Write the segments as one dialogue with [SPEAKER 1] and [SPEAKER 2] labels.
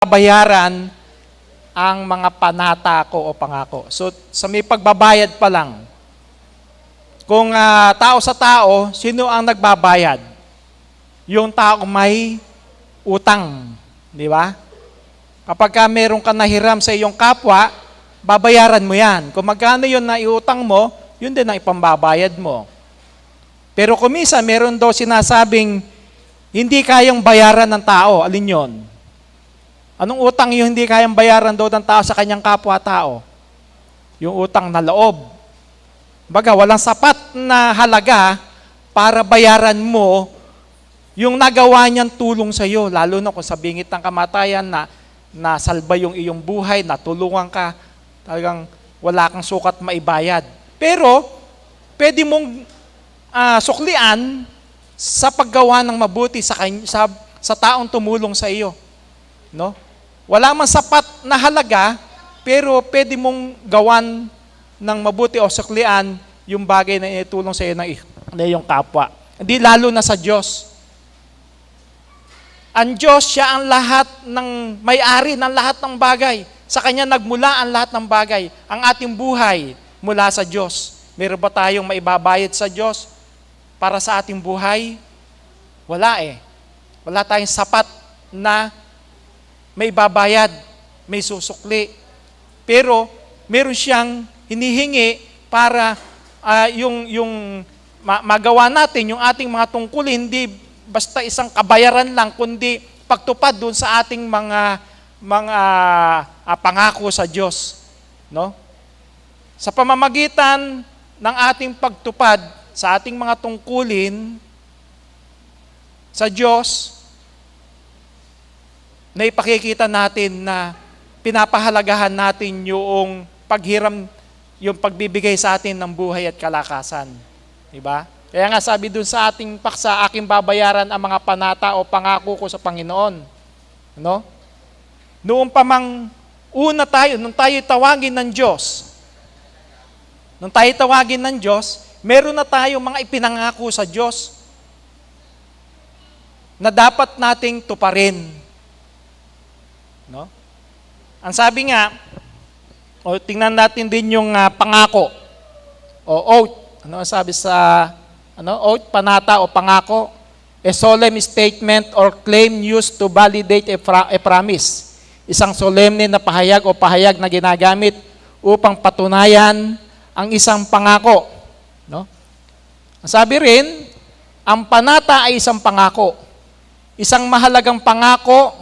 [SPEAKER 1] babayaran ang mga panata ko o pangako. So, sa may pagbabayad pa lang, kung tao sa tao, sino ang nagbabayad? Yung tao may utang, di ba? Kapag meron ka nahiram sa iyong kapwa, babayaran mo yan. Kung magkano yun na iutang mo, yun din ang ipambabayad mo. Pero kung minsan, meron daw sinasabing, hindi kayang bayaran ng tao. Alin yun? Anong utang yung hindi kayang bayaran daw ng tao sa kanyang kapwa-tao? Yung utang na loob. Baga, walang sapat na halaga para bayaran mo yung nagawa niyang tulong sa iyo, lalo na kung sa bingit ng kamatayan na nasalba yung iyong buhay, natulungan ka, talagang wala kang sukat maibayad. Pero, pwede mong suklian sa paggawa ng mabuti sa taong tumulong sa iyo. No? Wala man sapat na halaga, pero pwede mong gawan ng mabuti o suklian yung bagay na itulong sa iyo ng iyong kapwa. Hindi lalo na sa Diyos. Ang Diyos, siya ang lahat ng may-ari ng lahat ng bagay. Sa Kanya nagmula ang lahat ng bagay. Ang ating buhay mula sa Diyos. Meron ba tayong maibabayad sa Diyos para sa ating buhay? Wala eh. Wala tayong sapat na may babayad, may susukli. Pero meron siyang hinihingi para yung magawa natin, yung ating mga tungkulin, hindi basta isang kabayaran lang, kundi pagtupad dun sa ating mga pangako sa Diyos. No? Sa pamamagitan ng ating pagtupad sa ating mga tungkulin sa Diyos, na ipakikita natin na pinapahalagahan natin yung paghiram, yung pagbibigay sa atin ng buhay at kalakasan. Diba? Kaya nga sabi dun sa ating paksa, aking babayaran ang mga panata o pangako ko sa Panginoon. No? Noong pa mang una tayo, nung tayo tawagin ng Diyos, meron na tayong mga ipinangako sa Diyos na dapat nating tuparin. No? Ang sabi nga, tingnan natin din yung pangako o oath. Ano ang sabi sa oath, panata o pangako? A solemn statement or claim used to validate a promise. Isang solemne na pahayag o pahayag na ginagamit upang patunayan ang isang pangako. No? Ang sabi rin, ang panata ay isang pangako. Isang mahalagang pangako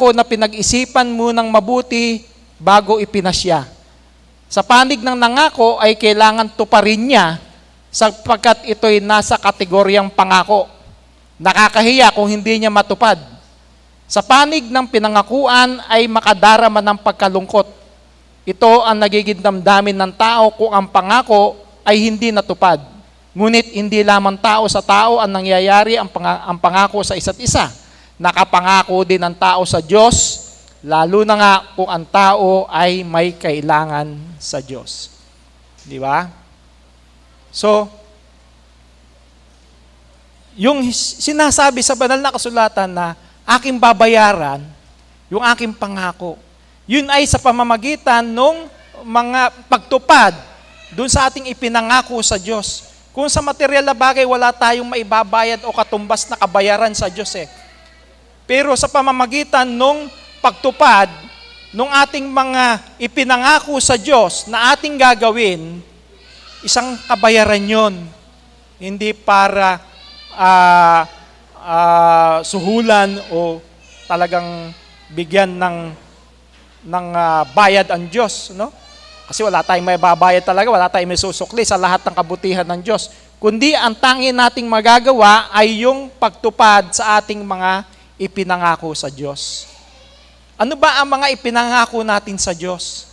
[SPEAKER 1] na pinag-isipan mo ng mabuti bago ipinasya. Sa panig ng nangako ay kailangan tuparin niya sapagkat ito'y nasa kategoryang pangako. Nakakahiya kung hindi niya matupad. Sa panig ng pinangakuan ay makadarama ng pagkalungkot. Ito ang nagiging damdamin ng tao kung ang pangako ay hindi natupad. Ngunit hindi lamang tao sa tao ang nangyayari ang pangako sa isa't isa. Nakapangako din ang tao sa Diyos, lalo na nga kung ang tao ay may kailangan sa Diyos. Di ba? So, yung sinasabi sa banal na kasulatan na aking babayaran, yung aking pangako, yun ay sa pamamagitan ng mga pagtupad dun sa ating ipinangako sa Diyos. Kung sa material na bagay, wala tayong maibabayad o katumbas na kabayaran sa Diyos eh. Pero sa pamamagitan ng pagtupad ng ating mga ipinangako sa Diyos na ating gagawin, isang kabayaran yon. Hindi para suhulan o talagang bigyan ng bayad ang Diyos. No? Kasi wala tayong may babayad talaga, wala tayong may susukli sa lahat ng kabutihan ng Diyos. Kundi ang tanging nating magagawa ay yung pagtupad sa ating mga ipinangako sa Diyos. Ano ba ang mga ipinangako natin sa Diyos?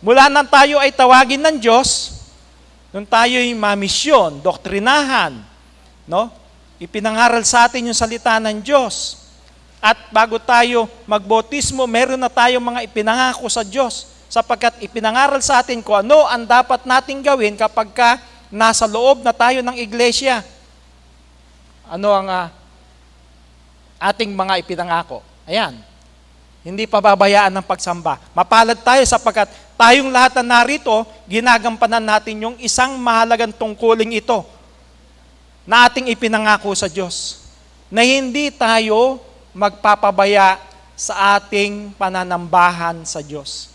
[SPEAKER 1] Mula nang tayo ay tawagin ng Diyos, nung tayo'y mamisyon, doktrinahan, no? Ipinangaral sa atin yung salita ng Diyos. At bago tayo magbotismo, meron na tayong mga ipinangako sa Diyos sapagkat ipinangaral sa atin kung ano ang dapat nating gawin kapag nasa loob na tayo ng iglesia. Ano ang ating mga ipinangako. Ayan. Hindi pababayaan ng pagsamba. Mapalad tayo sapagkat tayong lahat na narito, ginagampanan natin yung isang mahalagang tungkuling ito na ating ipinangako sa Diyos. Na hindi tayo magpapabaya sa ating pananambahan sa Diyos.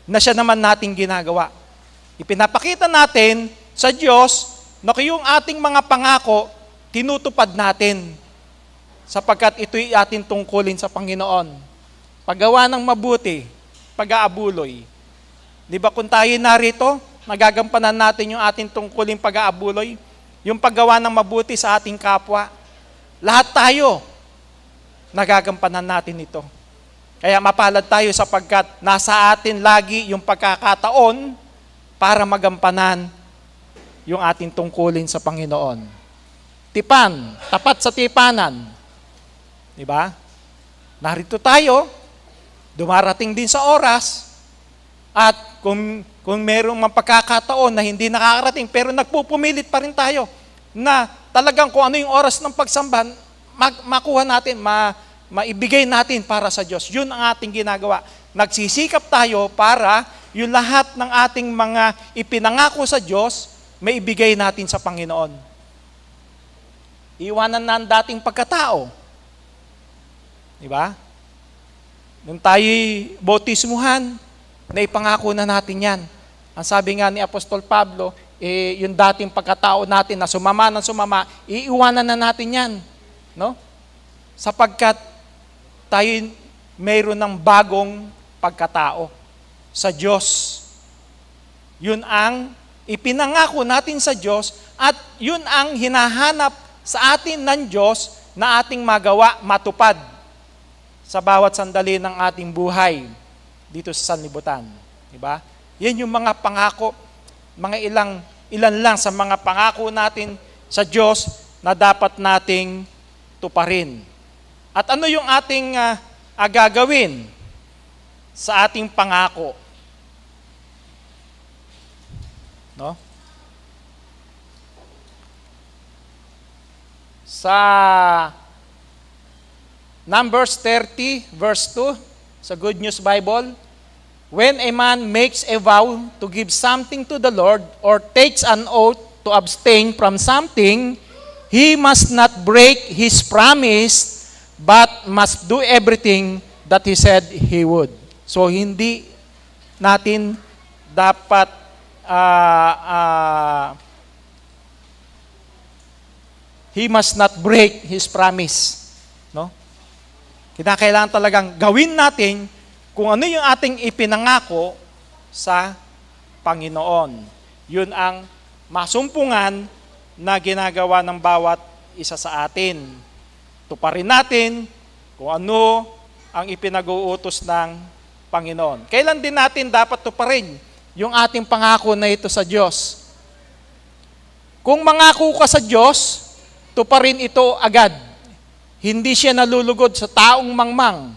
[SPEAKER 1] Na siya naman nating ginagawa. Ipinapakita natin sa Diyos na yung ating mga pangako, tinutupad natin sapagkat ito'y ating tungkulin sa Panginoon. Paggawa ng mabuti, pag-aabuloy. Di ba kung tayo narito, nagagampanan natin yung ating tungkulin pag-aabuloy, yung paggawa ng mabuti sa ating kapwa. Lahat tayo, nagagampanan natin ito. Kaya mapalad tayo sapagkat nasa atin lagi yung pagkakataon para magampanan yung ating tungkulin sa Panginoon. Tipan, tapat sa tipanan. Diba? Narito tayo, dumarating din sa oras, at kung merong mapagkakataon na hindi nakakarating, pero nagpupumilit pa rin tayo na talagang kung ano yung oras ng pagsamba, makuha natin, maibigay natin para sa Diyos. Yun ang ating ginagawa. Nagsisikap tayo para yung lahat ng ating mga ipinangako sa Diyos, may ibigay natin sa Panginoon. Iwanan na ang dating pagkatao. Diba? Nung tayo'y bautismuhan, naipangako na natin yan. Ang sabi nga ni Apostol Pablo, yung dating pagkatao natin na sumama ng sumama, iiwanan na natin yan. No? Sapagkat tayo mayroon ng bagong pagkatao sa Diyos. Yun ang ipinangako natin sa Diyos at yun ang hinahanap sa atin ng Diyos na ating magawa, matupad sa bawat sandali ng ating buhay dito sa sanlibutan. Diba? Yan yung mga pangako, mga ilan lang sa mga pangako natin sa Diyos na dapat nating tuparin. At ano yung ating gagawin sa ating pangako? No? Sa Numbers 30, verse 2, sa Good News Bible, when a man makes a vow to give something to the Lord or takes an oath to abstain from something, he must not break his promise, but must do everything that he said he would. So, hindi natin dapat he must not break his promise. No? Kinakailangan talagang gawin natin kung ano yung ating ipinangako sa Panginoon. Yun ang masumpungan na ginagawa ng bawat isa sa atin. Tuparin natin kung ano ang ipinag-uutos ng Panginoon. Kailan din natin dapat tuparin yung ating pangako na ito sa Diyos? Kung mangako ka sa Diyos, tuparin ito agad. Hindi siya nalulugod sa taong mangmang.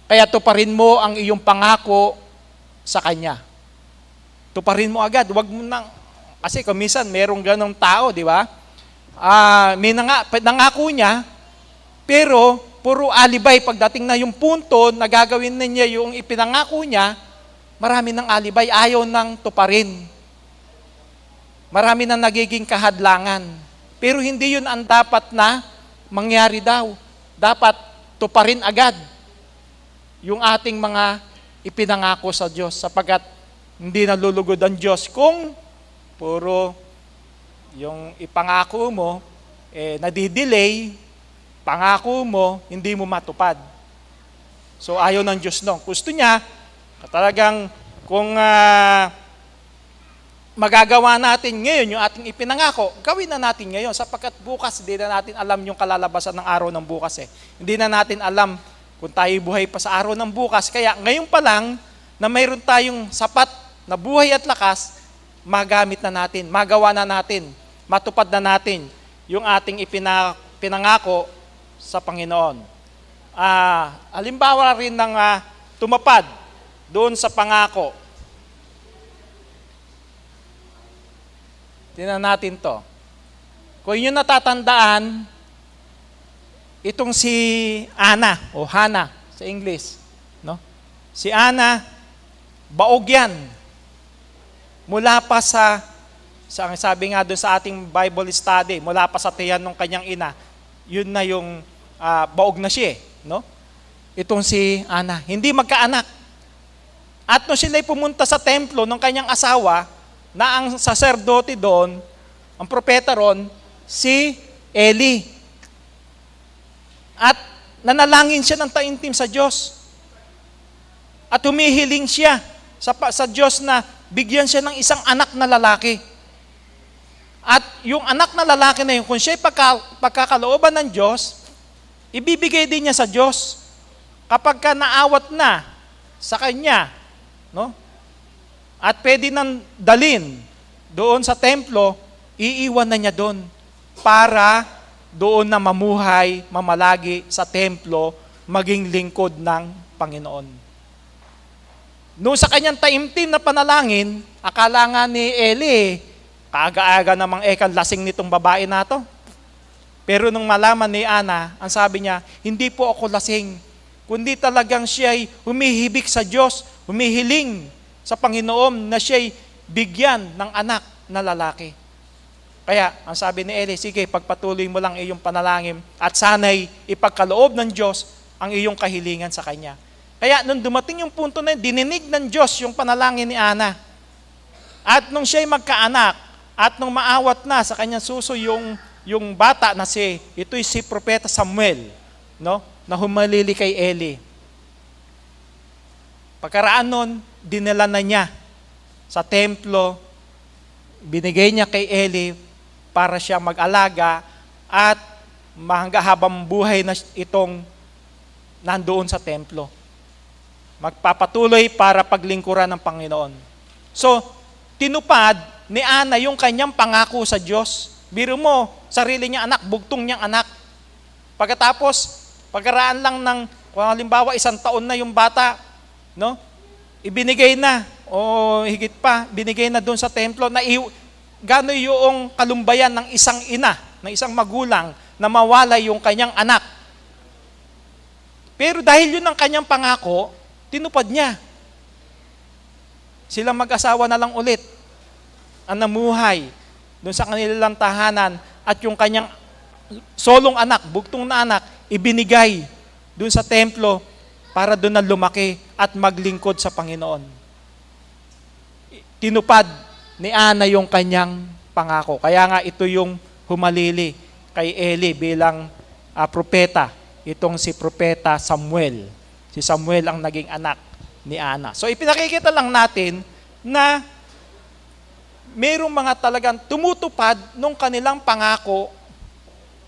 [SPEAKER 1] Kaya tuparin mo ang iyong pangako sa Kanya. Tuparin mo agad. Huwag mo nang, kasi kung minsan merong ganong tao, di ba? May nangako niya, pero puro alibay. Pagdating na yung punto na gagawin na niya yung ipinangako niya, marami ng alibay, ayaw nang tuparin. Marami na nagiging kahadlangan. Pero hindi yun ang dapat na mangyari daw. Dapat tuparin agad yung ating mga ipinangako sa Diyos sapagkat hindi nalulugod ang Diyos kung puro yung ipangako mo nadidelay, pangako mo hindi mo matupad. So ayaw ng Diyos no. Gusto niya talagang kung magagawa natin ngayon yung ating ipinangako, gawin na natin ngayon sapagkat bukas hindi na natin alam yung kalalabasan ng araw ng bukas eh. Hindi na natin alam kung tayo buhay pa sa araw ng bukas. Kaya ngayon pa lang na mayroon tayong sapat na buhay at lakas, magamit na natin, magawa na natin, matupad na natin yung ating pinangako sa Panginoon. Halimbawa rin ng tumapad doon sa pangako. Tingnan natin to. Kung yun natatandaan, itong si Ana o Hana sa English, no? Si Ana, baog yan. Mula pa sa sabi nga doon sa ating Bible study, mula pa sa tiyan ng kanyang ina, yun na yung baog na siya, no? Itong si Ana, hindi magkaanak. At nung sila'y pumunta sa templo ng kanyang asawa, na ang saserdote doon, ang propeta ron, si Eli. At nanalangin siya ng taimtim sa Diyos. At humihiling siya sa Diyos na bigyan siya ng isang anak na lalaki. At yung anak na lalaki na yun, kung siya'y pagkakalooban ng Diyos, ibibigay din niya sa Diyos. Kapag ka naawat na sa kanya, no? At pwede nang dalin doon sa templo, iiwan na niya doon para doon na mamuhay, mamalagi sa templo, maging lingkod ng Panginoon. Noong sa kanyang taimtim na panalangin, akala nga ni Eli, kaaga-aga namang lasing nitong babae na to. Pero nung malaman ni Ana, ang sabi niya, hindi po ako lasing, kundi talagang siya'y humihibik sa Diyos, humihiling sa Panginoon na siya'y bigyan ng anak na lalaki. Kaya, ang sabi ni Eli, sige, pagpatuloy mo lang iyong panalangin at sana'y ipagkaloob ng Diyos ang iyong kahilingan sa Kanya. Kaya, nung dumating yung punto na yun, dininig ng Diyos yung panalangin ni Ana. At nung siya'y magkaanak, at nung maawat na sa kanyang suso yung bata na ito'y si Propeta Samuel, no? Na humalili kay Eli. Pagkaraan nun, dinala na niya sa templo, binigay niya kay Eli para siya mag-alaga at hanggang habang buhay na itong nandoon sa templo. Magpapatuloy para paglingkuran ng Panginoon. So, tinupad ni Ana yung kanyang pangako sa Diyos. Biro mo, sarili niya anak, bugtong niyang anak. Pagkatapos, pagkaraan lang ng, kung halimbawa, 1 taon na yung bata, no? Ibinigay na, o higit pa, binigay na doon sa templo, na gano'n yung kalumbayan ng isang ina, ng isang magulang, na mawalay yung kanyang anak. Pero dahil yun ang kanyang pangako, tinupad niya. Silang mag-asawa na lang ulit ang namuhay doon sa kanilang tahanan at yung kanyang solong anak, bugtong na anak, ibinigay doon sa templo para doon na lumaki at maglingkod sa Panginoon. Tinupad ni Ana yung kanyang pangako. Kaya nga ito yung humalili kay Eli bilang propeta. Itong si Propeta Samuel. Si Samuel ang naging anak ni Ana. So ipinakikita lang natin na mayroong mga talagang tumutupad nung kanilang pangako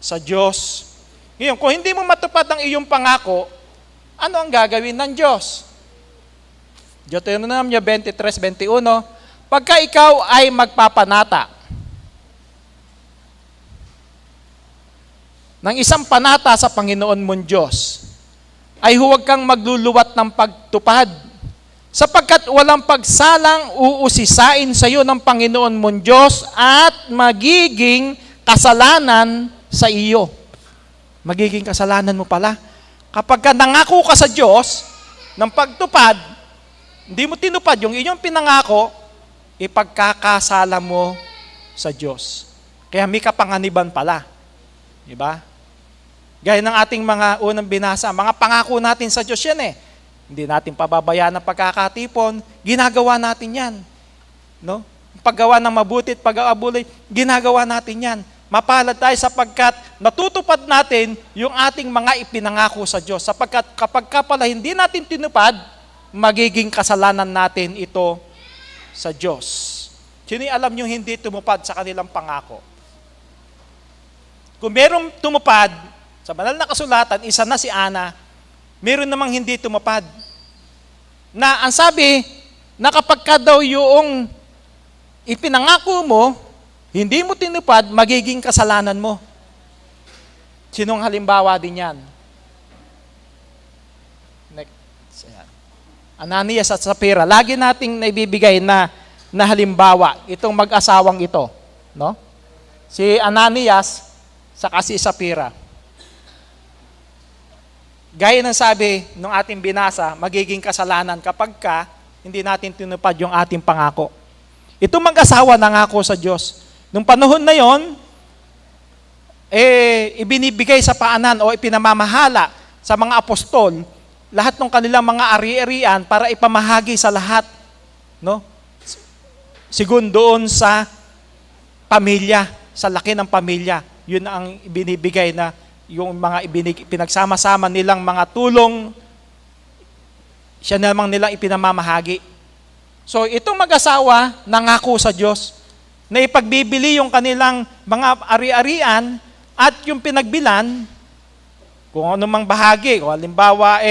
[SPEAKER 1] sa Diyos. Ngayon, kung hindi mo matupad ang iyong pangako, ano ang gagawin ng Diyos? Deuteronomio 23:21, pagka ikaw ay magpapanata ng isang panata sa Panginoon mong Diyos, ay huwag kang magluluwat ng pagtupad, sapagkat walang pagsalang uusisain sa iyo ng Panginoon mong Diyos at magiging kasalanan sa iyo. Magiging kasalanan mo pala. Kapag ka nangako ka sa Diyos ng pagtupad, hindi mo tinupad yung inyong pinangako, ipagkakasala mo sa Diyos. Kaya may kapanganiban pala. Diba? Gaya ng ating mga unang binasa, mga pangako natin sa Diyos yan eh. Hindi natin pababayaan ang pagkakatipon, ginagawa natin yan. No? Paggawa ng mabuti at pag-aabulay, ginagawa natin yan. Mapalad tayo sapagkat natutupad natin yung ating mga ipinangako sa Diyos. Sapagkat kapag ka pala hindi natin tinupad, magiging kasalanan natin ito sa Diyos. Sino alam nyo hindi tumupad sa kanilang pangako? Kung merong tumupad, sa banal na kasulatan, isa na si Ana, meron namang hindi tumupad. Na ang sabi, na kapag ka daw yung ipinangako mo, hindi mo tinupad, magiging kasalanan mo. Sinong halimbawa din yan? Next. Ananias at Sapphira. Lagi nating naibibigay na halimbawa itong mag-asawang ito. No? Si Ananias saka si Sapphira. gaya ng sabi ng ating binasa, magiging kasalanan kapag hindi natin tinupad yung ating pangako. Itong mag-asawa nangako sa Diyos. Nung panahon na yon, ibinibigay sa paanan o ipinamamahala sa mga apostol lahat ng kanilang mga ari-arian para ipamahagi sa lahat, no? Sigun doon sa pamilya, sa laki ng pamilya. Yun ang ibinibigay na yung mga pinagsama-sama nilang mga tulong, siya namang nilang ipinamamahagi. So itong mag-asawa nangako sa Diyos na ipagbibili yung kanilang mga ari-arian at yung pinagbilan, kung ano mang bahagi, kung halimbawa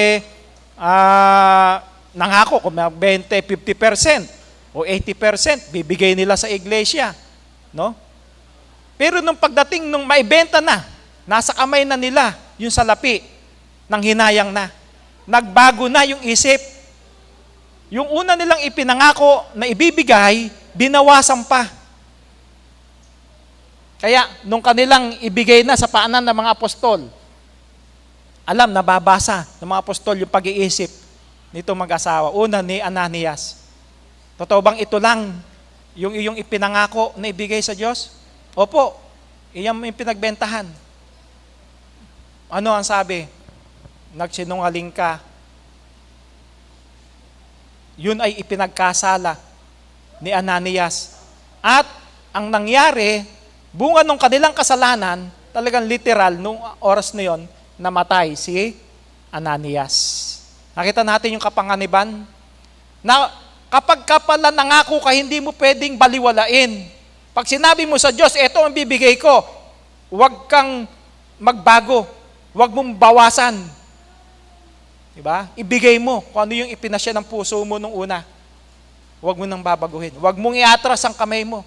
[SPEAKER 1] nangako, kung 20, 50% o 80%, bibigay nila sa iglesia. No? Pero nung pagdating nung maibenta na, nasa kamay na nila yung salapi ng hinayang na. Nagbago na yung isip. Yung una nilang ipinangako na ibibigay, binawasan pa. Kaya, nung kanilang ibigay na sa paanan ng mga apostol, alam, nababasa ng mga apostol yung pag-iisip nito mag-asawa. Una ni Ananias. Totoo bang ito lang yung iyong ipinangako na ibigay sa Diyos? Opo, iyan yung pinagbentahan. Ano ang sabi? Nagsinungaling ka. Yun ay ipinagkasala ni Ananias. At ang nangyari, bunga ng kanilang kasalanan, talagang literal, nung oras na yon, namatay si Ananias. Nakita natin yung kapanganiban na kapag ka pala nangako ka, hindi mo pwedeng baliwalain. Pag sinabi mo sa Diyos, eto ang bibigay ko, huwag kang magbago, huwag mong bawasan. Diba? Ibigay mo kung ano yung ipinasya ng puso mo nung una. Huwag mo nang babaguhin. Huwag mong iatras ang kamay mo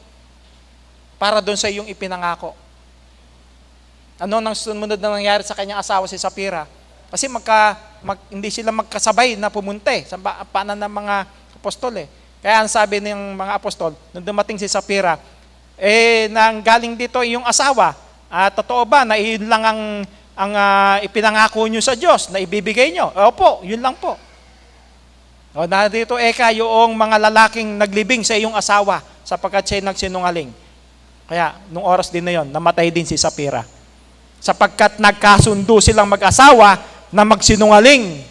[SPEAKER 1] para doon sa iyong ipinangako. Ano nang sumunod na nangyari sa kanyang asawa si Sapphira? Kasi hindi sila magkasabay na pumunta sa paanan ng mga apostol eh. Kaya ang sabi ng mga apostol, nung dumating si Sapphira, nang galing dito yung asawa, totoo ba na yun lang ang ipinangako nyo sa Diyos na ibibigay nyo? Opo, yun lang po. O, dito yung mga lalaking naglibing sa iyong asawa sapagkat siya nagsinungaling. Kaya, nung oras din na yun, namatay din si Sapphira. Sapagkat nagkasundo silang mag-asawa na magsinungaling.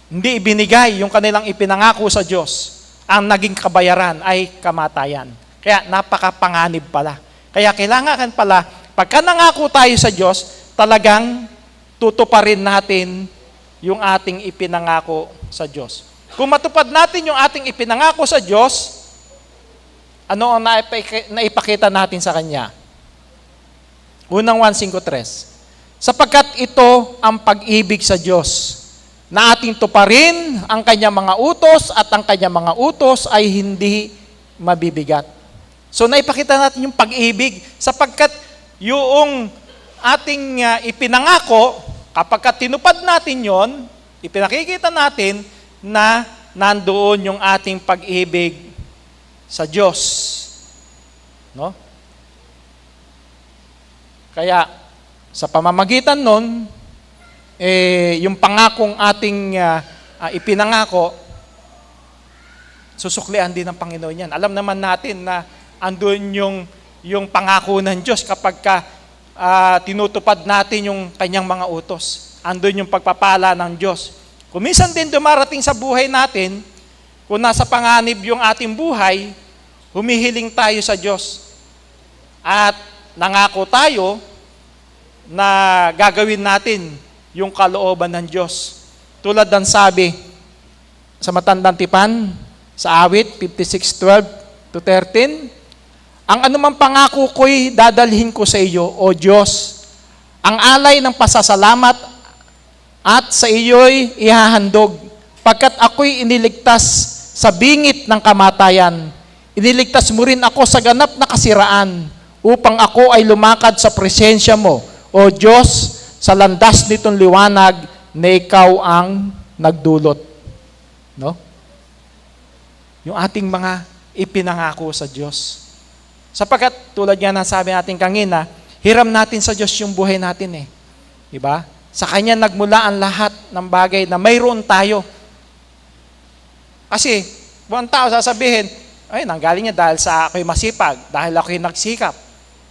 [SPEAKER 1] Hindi ibinigay yung kanilang ipinangako sa Diyos. Ang naging kabayaran ay kamatayan. Kaya napakapanganib pala. Kaya kailangan pala, pagka nangako tayo sa Diyos, talagang tutuparin natin yung ating ipinangako sa Diyos. Kung matupad natin yung ating ipinangako sa Diyos, ano ang naipakita natin sa Kanya? Unang 1:5-3. Sapagkat ito ang pag-ibig sa Diyos, na ating tuparin ang Kanyang mga utos at ang Kanyang mga utos ay hindi mabibigat. So naipakita natin yung pag-ibig sapagkat yung ating ipinangako, kapag tinupad natin yon, ipinakikita natin na nandoon yung ating pag-ibig sa Diyos. No? Kaya, sa pamamagitan nun, yung pangakong ating ipinangako, susuklian din ng Panginoon yan. Alam naman natin na andun yung pangako ng Diyos kapag tinutupad natin yung Kanyang mga utos. Andun yung pagpapala ng Diyos. Kung minsan din dumarating sa buhay natin, kung nasa panganib yung ating buhay, humihiling tayo sa Diyos. At nangako tayo na gagawin natin yung kalooban ng Diyos. Tulad ng sabi sa Matandang Tipan, sa awit 56:12-13, ang anumang pangako ko'y dadalhin ko sa iyo, O Diyos. Ang alay ng pasasalamat at sa iyo'y ihahandog, pagkat ako'y iniligtas sa bingit ng kamatayan. Iniligtas mo rin ako sa ganap na kasiraan upang ako ay lumakad sa presensya mo, O Diyos, sa landas nitong liwanag na ikaw ang nagdulot. No? Yung ating mga ipinangako sa Diyos. Sapagkat tulad nga ng sabi natin kanina, hiram natin sa Diyos yung buhay natin eh. Diba? Sa Kanya nagmula ang lahat ng bagay na mayroon tayo. Kasi, buong tao sasabihin, ay, nanggaling niya dahil sa ako'y masipag, dahil ako'y nagsikap.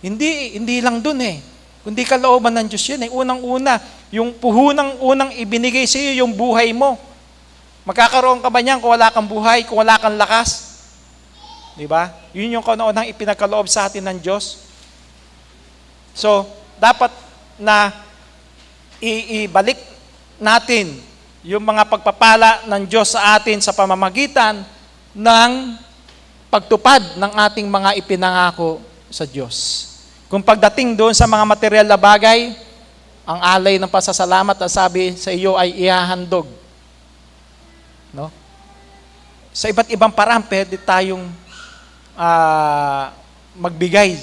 [SPEAKER 1] Hindi lang dun eh. Kundi kalooban ng Diyos yun eh. Unang-una, yung puhunang unang ibinigay sa iyo, yung buhay mo. Magkakaroon ka ba niyan kung wala kang buhay, kung wala kang lakas? Diba? Yun yung kauna-unang ipinagkaloob sa atin ng Diyos. So, dapat na ibalik natin yung mga pagpapala ng Diyos sa atin sa pamamagitan ng pagtupad ng ating mga ipinangako sa Diyos. Kung pagdating doon sa mga material na bagay, ang alay ng pasasalamat na sabi sa iyo ay ihahandog. No? Sa iba't ibang paraan, pwede tayong magbigay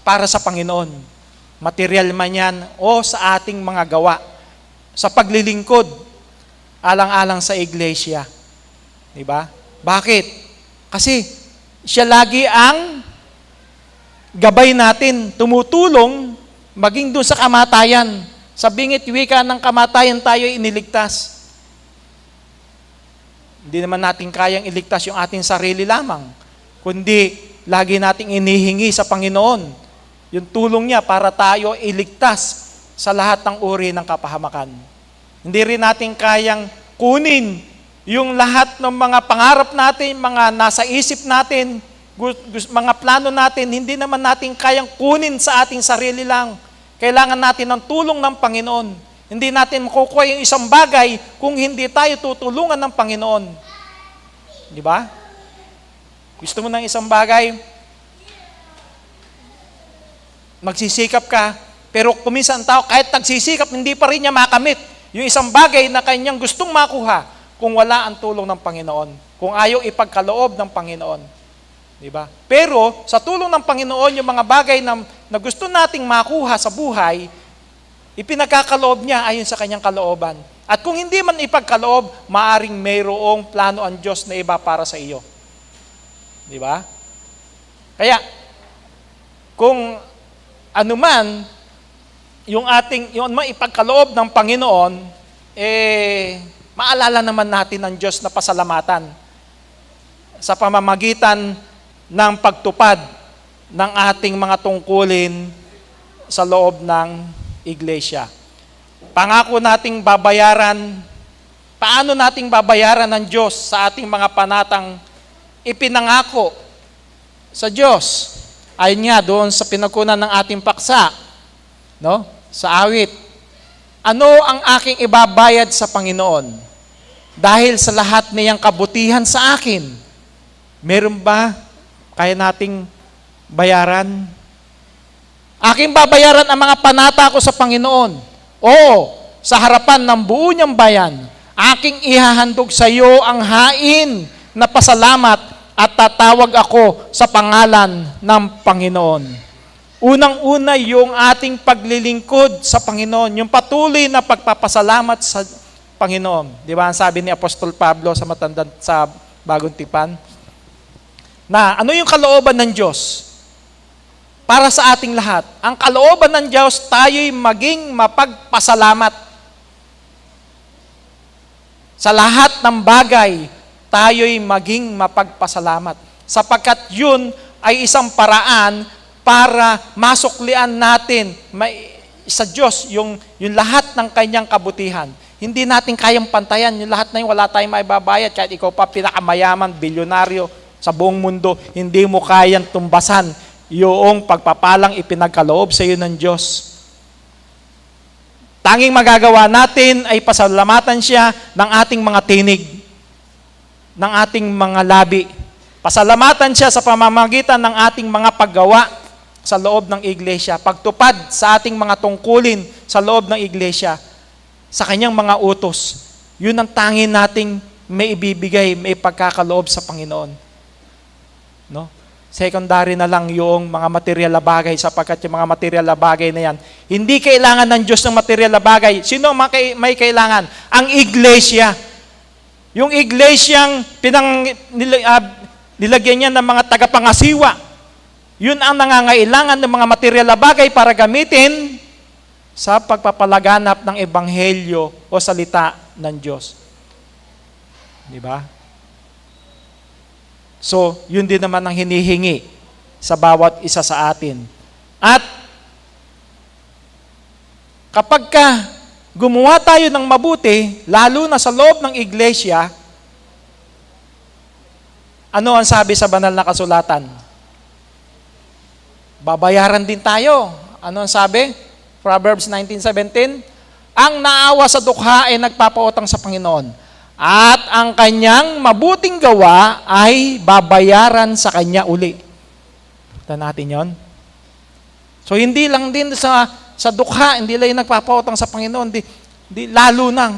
[SPEAKER 1] para sa Panginoon. Material man yan o sa ating mga gawa. Sa paglilingkod, alang-alang sa iglesia. Diba? Bakit? Kasi siya lagi ang gabay natin, tumutulong maging doon sa kamatayan. Sa bingit wika ng kamatayan tayo iniligtas. Hindi naman natin kayang iligtas yung ating sarili lamang, kundi lagi nating inihingi sa Panginoon yung tulong niya para tayo iligtas sa lahat ng uri ng kapahamakan. Hindi rin natin kayang kunin yung lahat ng mga pangarap natin, mga nasa isip natin, mga plano natin, hindi naman natin kayang kunin sa ating sarili lang. Kailangan natin ng tulong ng Panginoon. Hindi natin makukuha yung isang bagay kung hindi tayo tutulungan ng Panginoon. Di ba? Gusto mo ng isang bagay, magsisikap ka, pero kuminsan ang tao, kahit nagsisikap, hindi pa rin niya makamit yung isang bagay na kanyang gustong makuha kung wala ang tulong ng Panginoon, kung ayaw ipagkaloob ng Panginoon. Diba? Pero sa tulong ng Panginoon, yung mga bagay na gusto nating makuha sa buhay, ipinagkakaloob niya ayon sa kanyang kalooban. At kung hindi man ipagkaloob, maaring mayroong plano ang Diyos na iba para sa iyo. Diba? Kaya, kung anuman yung ipagkaloob ng Panginoon, maalala naman natin ang Diyos na pasalamatan sa pamamagitan ng pagtupad ng ating mga tungkulin sa loob ng iglesia. Pangako nating babayaran, paano nating babayaran ng Diyos sa ating mga panatang ipinangako sa Diyos? Ayun nga doon sa pinagkunan ng ating paksa, no? Sa awit. Ano ang aking ibabayad sa Panginoon? Dahil sa lahat niyang kabutihan sa akin, meron ba kaya nating bayaran? Aking babayaran ang mga panata ko sa Panginoon. Oo, sa harapan ng buo niyang bayan, aking ihahandog sa iyo ang hain na pasalamat at tatawag ako sa pangalan ng Panginoon. Unang-una yung ating paglilingkod sa Panginoon, yung patuloy na pagpapasalamat sa Panginoon. Di ba ang sabi ni Apostol Pablo sa Bagong Tipan? Na ano yung kalooban ng Diyos para sa ating lahat? Ang kalooban ng Diyos, tayo'y maging mapagpasalamat. Sa lahat ng bagay, tayo'y maging mapagpasalamat. Sapagkat yun ay isang paraan para masuklian natin sa Diyos yung lahat ng kanyang kabutihan. Hindi natin kayang pantayan. Yung lahat na yun, wala tayong maibabayad. Kahit ikaw pa pinakamayaman, bilyonaryo, sa buong mundo, hindi mo kayang tumbasan yung pagpapalang ipinagkaloob sa iyo ng Diyos. Tanging magagawa natin ay pasalamatan siya ng ating mga tinig, ng ating mga labi. Pasalamatan siya sa pamamagitan ng ating mga paggawa sa loob ng iglesia, pagtupad sa ating mga tungkulin sa loob ng iglesia, sa kanyang mga utos. Yun ang tanging nating may ibibigay, may pagkakaloob sa Panginoon. No? Secondary na lang yung mga material na bagay sapagkat yung mga material na bagay na yan, hindi kailangan ng Diyos ng material na bagay. Sino may kailangan? Ang iglesia. Yung iglesyang nilagyan niya ng mga tagapangasiwa. Yun ang nangangailangan ng mga material na bagay para gamitin sa pagpapalaganap ng ebanghelyo o salita ng Diyos. Di ba? So, yun din naman ang hinihingi sa bawat isa sa atin. At kapag gumawa tayo ng mabuti, lalo na sa loob ng iglesia, ano ang sabi sa banal na kasulatan? Babayaran din tayo. Ano ang sabi? Proverbs 19:17, ang naawa sa dukha ay nagpapautang sa Panginoon, at ang kanyang mabuting gawa ay babayaran sa kanya uli. Ito natin yon. So hindi lang din sa dukha, hindi lang yung nagpapautang sa Panginoon, lalo nang,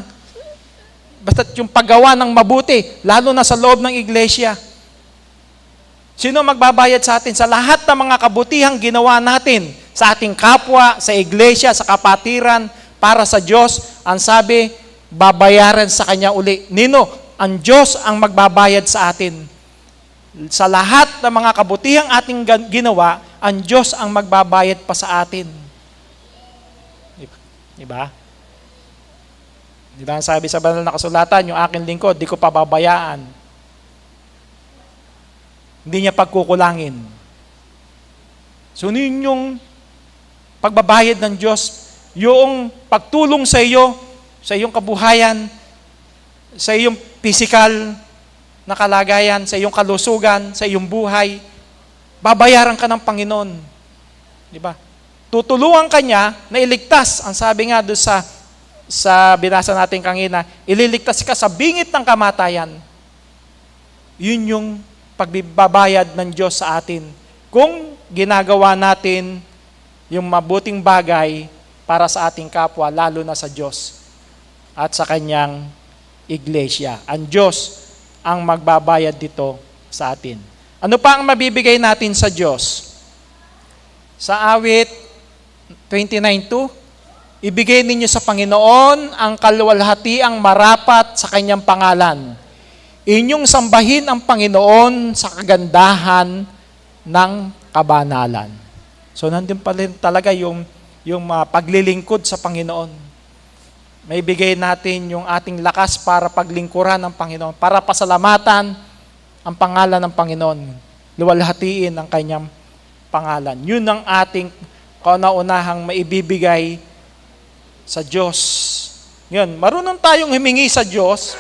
[SPEAKER 1] basta yung paggawa ng mabuti, lalo na sa loob ng iglesia. Sino magbabayad sa atin? Sa lahat ng mga kabutihang ginawa natin sa ating kapwa, sa iglesia, sa kapatiran, para sa Diyos, ang sabi, babayaran sa Kanya uli. Nino? Ang Diyos ang magbabayad sa atin. Sa lahat ng mga kabutihang ating ginawa, ang Diyos ang magbabayad pa sa atin. Diba? Diba ang sabi sa banal na kasulatan, yung aking lingkod, di ko pababayaan. Hindi niya pagkukulangin. So yun yung pagbabayad ng Diyos, yung pagtulong sa iyo, sa iyong kabuhayan, sa iyong physical na kalagayan, sa iyong kalusugan, sa iyong buhay, babayaran ka ng Panginoon. Di ba? Tutulungan ka niya na iligtas. Ang sabi nga doon sa binasa natin kanina, ililigtas ka sa bingit ng kamatayan. Yun yung pagbabayad ng Diyos sa atin. Kung ginagawa natin yung mabuting bagay para sa ating kapwa, lalo na sa Diyos at sa Kanyang iglesia. Ang Diyos ang magbabayad dito sa atin. Ano pa ang mabibigay natin sa Diyos? Sa awit 29:2, ibigay ninyo sa Panginoon ang kaluwalhatiang marapat sa Kanyang pangalan. Inyong sambahin ang Panginoon sa kagandahan ng kabanalan. So nandun pa rin talaga yung paglilingkod sa Panginoon. May bigay natin yung ating lakas para paglingkuran ng Panginoon, para pasalamatan ang pangalan ng Panginoon, luwalhatiin ang Kanyang pangalan. Yun ang ating kauna-unahang maibibigay sa Diyos. Yun, marunong tayong humingi sa Diyos.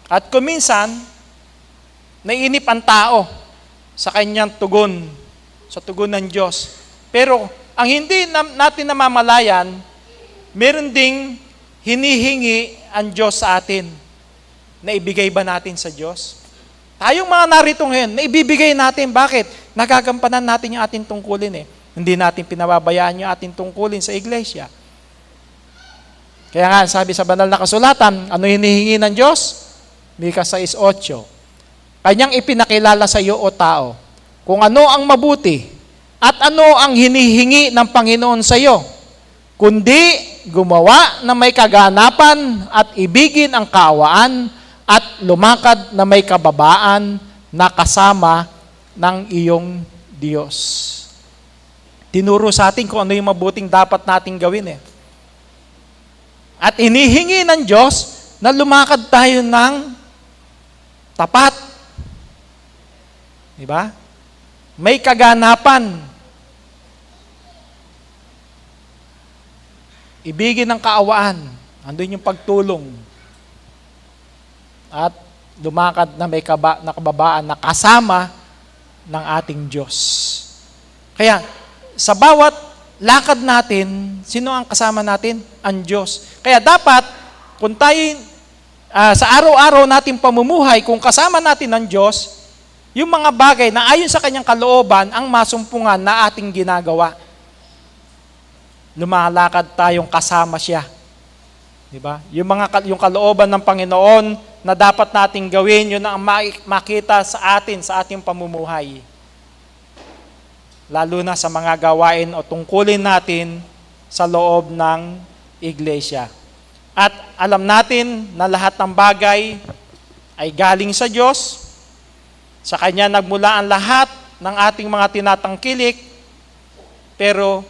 [SPEAKER 1] At kuminsan, naiinip ang tao sa kanyang tugon, sa tugon ng Diyos. Pero, ang hindi natin namamalayan, meron ding hinihingi ang Diyos sa atin. Naibigay ba natin sa Diyos? Tayong mga narito ngayon, naibibigay natin. Bakit? Nagagampanan natin yung ating tungkulin eh. Hindi natin pinababayaan yung ating tungkulin sa iglesia. Kaya nga, sabi sa banal na kasulatan, ano hinihingi ng Diyos? Mika 6:8. Kanyang ipinakilala sa iyo o tao kung ano ang mabuti at ano ang hinihingi ng Panginoon sa iyo, kundi gumawa na may kaganapan at ibigin ang kaawaan at lumakad na may kababaan na kasama ng iyong Diyos. Tinuro sa atin kung ano yung mabuting dapat nating gawin eh. At hinihingi ng Diyos na lumakad tayo ng tapat. Diba? May kaganapan. Ibigin ng kaawaan. Andun yung pagtulong. At lumakad na may kababaan na kasama ng ating Diyos. Kaya, sa bawat lakad natin, sino ang kasama natin? Ang Diyos. Kaya dapat, kung tayo sa araw-araw nating pamumuhay, kung kasama natin ang Diyos, yung mga bagay na ayon sa Kanyang kalooban ang masumpungan na ating ginagawa. Lumalakad tayong kasama siya. Diba? Yung kalooban ng Panginoon na dapat nating gawin, yun ang makita sa atin, sa ating pamumuhay. Lalo na sa mga gawain o tungkulin natin sa loob ng iglesia. At alam natin na lahat ng bagay ay galing sa Diyos. Sa Kanya nagmula ang lahat ng ating mga tinatangkilik. Pero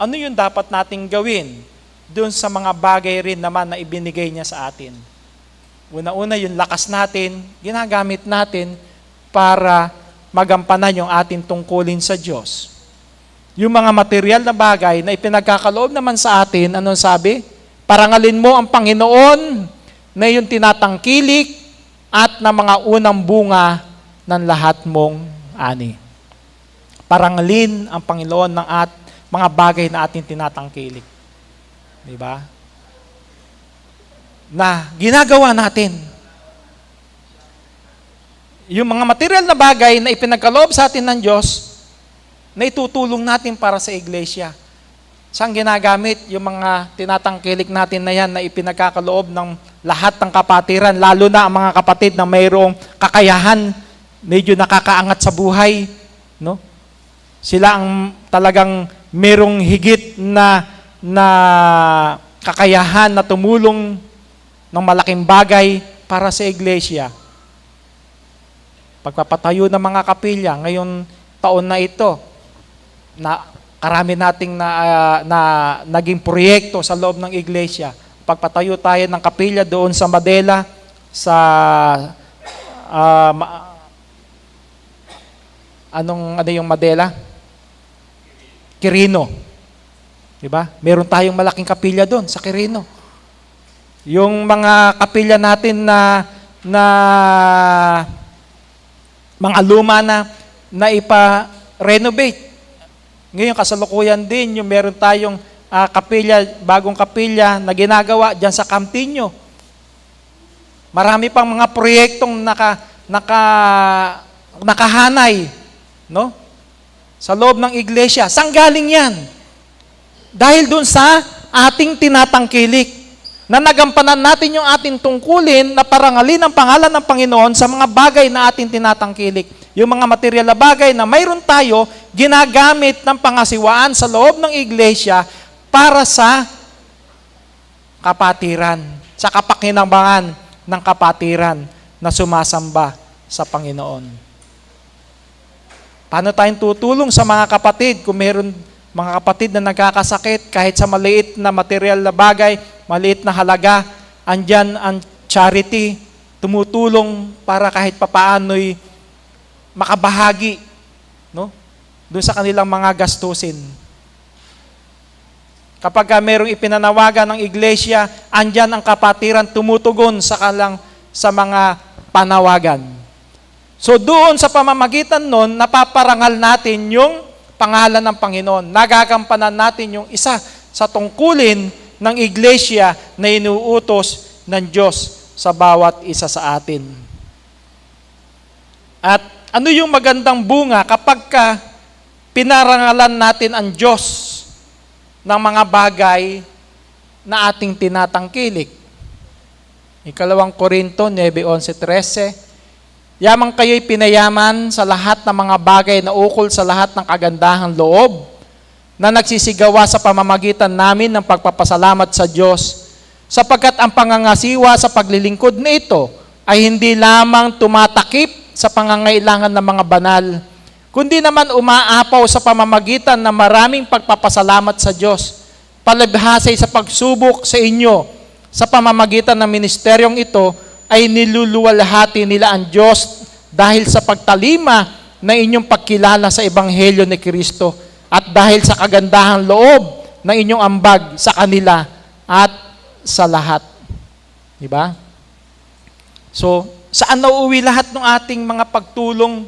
[SPEAKER 1] ano yung dapat nating gawin doon sa mga bagay rin naman na ibinigay niya sa atin. Una-una, yung lakas natin, ginagamit natin para magampanan yung ating tungkulin sa Diyos. Yung mga material na bagay na ipinagkakaloob naman sa atin, anong sabi? Parangalin mo ang Panginoon na yung tinatangkilik at na mga unang bunga ng lahat mong ani. Parangalin ang Panginoon ng mga bagay na ating tinatangkilik. Di ba? Na ginagawa natin. Yung mga material na bagay na ipinagkaloob sa atin ng Diyos, na itutulong natin para sa iglesia. Saan ginagamit yung mga tinatangkilik natin na yan na ipinagkakaloob ng lahat ng kapatiran, lalo na ang mga kapatid na mayroong kakayahan, medyo nakakaangat sa buhay, no? Sila ang talagang mayroong higit na kakayahan na tumulong ng malaking bagay para sa iglesia. Pagpapatayo ng mga kapilya ngayong taon na ito, na karami nating naging proyekto sa loob ng iglesia. Pagpatayo tayo ng kapilya doon sa Madela, sa ano yung Madela? Quirino. Diba? Meron tayong malaking kapilya doon sa Quirino. Yung mga kapilya natin na mga luma na ipa-renovate. Ngayon, kasalukuyan din, yung meron tayong kapilya, bagong kapilya na ginagawa dyan sa Camtinho. Marami pang mga proyektong nakahanay, no? Sa loob ng iglesia. Saan galing yan? Dahil dun sa ating tinatangkilik, na nagampanan natin yung ating tungkulin na parangalin ang pangalan ng Panginoon sa mga bagay na ating tinatangkilik. Yung mga material na bagay na mayroon tayo, ginagamit ng pangasiwaan sa loob ng iglesia para sa kapatiran, sa kapakinabangan ng kapatiran na sumasamba sa Panginoon. Paano tayong tutulong sa mga kapatid kung mayroon mga kapatid na nagkakasakit kahit sa maliit na material na bagay, maliit na halaga, andyan ang charity, tumutulong para kahit papaano'y makabahagi, no? Doon sa kanilang mga gastusin. Kapag mayroong ipinanawagan ng iglesia, andyan ang kapatiran tumutugon sa mga panawagan. So doon sa pamamagitan nun, napaparangal natin yung pangalan ng Panginoon. Nagagampanan natin yung isa sa tungkulin ng iglesia na inuutos ng Diyos sa bawat isa sa atin. At ano yung magandang bunga kapag pinarangalan natin ang Diyos ng mga bagay na ating tinatangkilik? Ikalawang Korinto 9:11-13, yamang kayo'y pinayaman sa lahat ng mga bagay na ukol sa lahat ng kagandahang loob na nagsisigawa sa pamamagitan namin ng pagpapasalamat sa Diyos, sapagkat ang pangangasiwa sa paglilingkod na ito ay hindi lamang tumatakip sa pangangailangan ng mga banal, kundi naman umaapaw sa pamamagitan ng maraming pagpapasalamat sa Diyos, palibhasay sa pagsubok sa inyo. Sa pamamagitan ng ministeryong ito ay niluluwalhati nila ang Diyos dahil sa pagtalima ng inyong pagkilala sa Ebanghelyo ni Kristo at dahil sa kagandahang loob ng inyong ambag sa kanila at sa lahat. Diba? So, saan nauuwi lahat ng ating mga pagtulong,